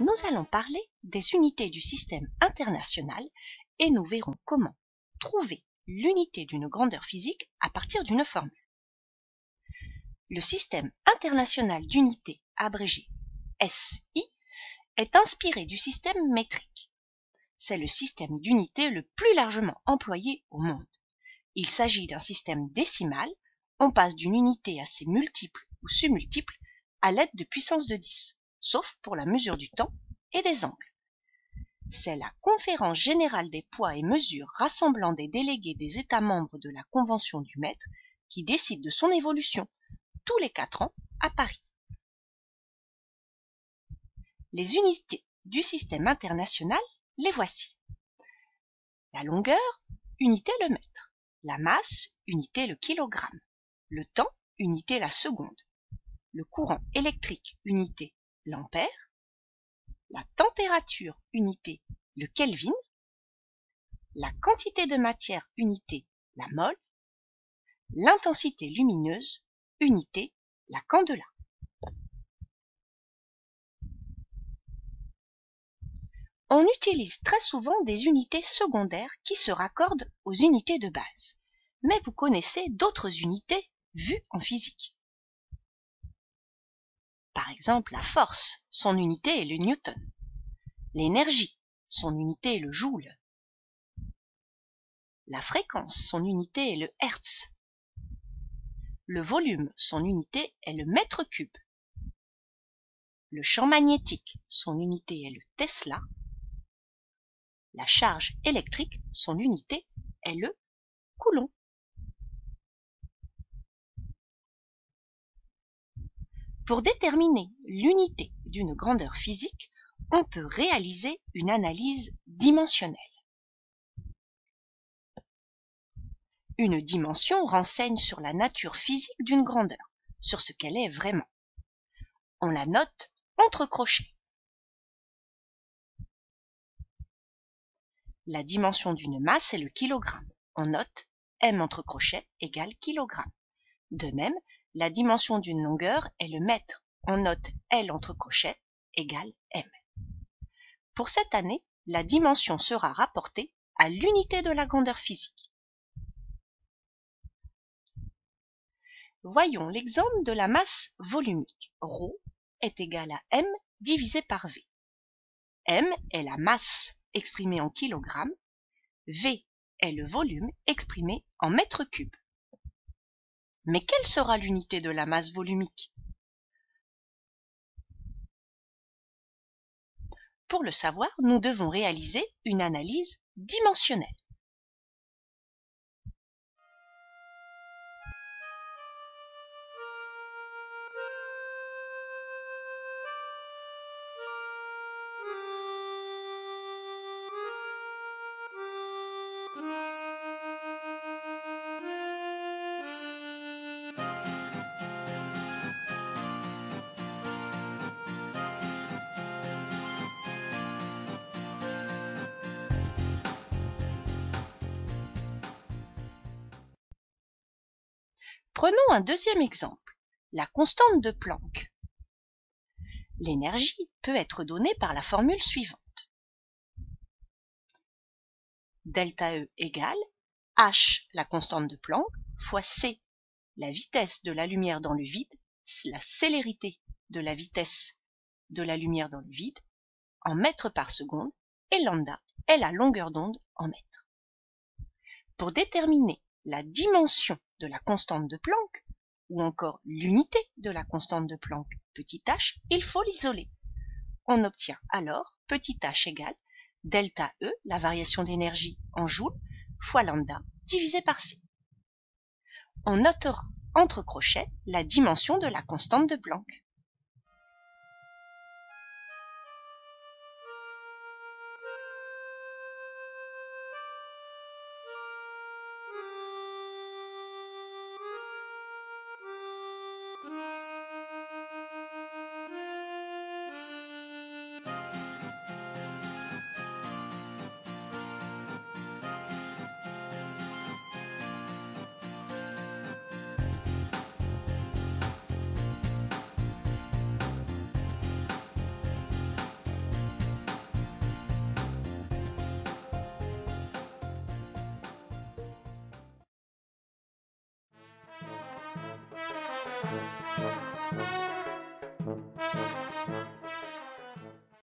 Nous allons parler des unités du système international et nous verrons comment trouver l'unité d'une grandeur physique à partir d'une formule. Le système international d'unités, abrégé SI, est inspiré du système métrique. C'est le système d'unités le plus largement employé au monde. Il s'agit d'un système décimal. On passe d'une unité à ses multiples ou submultiples à l'aide de puissance de 10, sauf pour la mesure du temps et des angles. C'est la Conférence générale des poids et mesures rassemblant des délégués des États membres de la Convention du mètre qui décide de son évolution tous les 4 ans à Paris. Les unités du système international, les voici. La longueur, unité le mètre. La masse, unité le kilogramme. Le temps, unité la seconde. Le courant électrique, unité l'ampère. La température, unité le Kelvin. La quantité de matière, unité la mole. L'intensité lumineuse, unité la candela. On utilise très souvent des unités secondaires qui se raccordent aux unités de base. Mais vous connaissez d'autres unités vues en physique. Par exemple, la force, son unité est le newton. L'énergie, son unité est le joule. La fréquence, son unité est le hertz. Le volume, son unité est le mètre cube. Le champ magnétique, son unité est le Tesla. La charge électrique, son unité est le coulomb. Pour déterminer l'unité d'une grandeur physique, on peut réaliser une analyse dimensionnelle. Une dimension renseigne sur la nature physique d'une grandeur, sur ce qu'elle est vraiment. On la note entre crochets. La dimension d'une masse est le kilogramme. On note m entre crochets égale kilogramme. De même, la dimension d'une longueur est le mètre. On note L entre crochets égale m. Pour cette année, la dimension sera rapportée à l'unité de la grandeur physique. Voyons l'exemple de la masse volumique. Ρ est égal à m divisé par v. M est la masse exprimée en kilogrammes. V est le volume exprimé en mètres cubes. Mais quelle sera l'unité de la masse volumique? Pour le savoir, nous devons réaliser une analyse dimensionnelle. Prenons un deuxième exemple, la constante de Planck. L'énergie peut être donnée par la formule suivante. Delta E égale H, la constante de Planck, fois C, la vitesse de la lumière dans le vide, la célérité de la vitesse de la lumière dans le vide, en mètres par seconde, et lambda est la longueur d'onde en mètres. Pour déterminer la dimension de la constante de Planck, ou encore l'unité de la constante de Planck, petit h, il faut l'isoler. On obtient alors petit h égale delta E, la variation d'énergie en joules, fois lambda divisé par c. On notera entre crochets la dimension de la constante de Planck.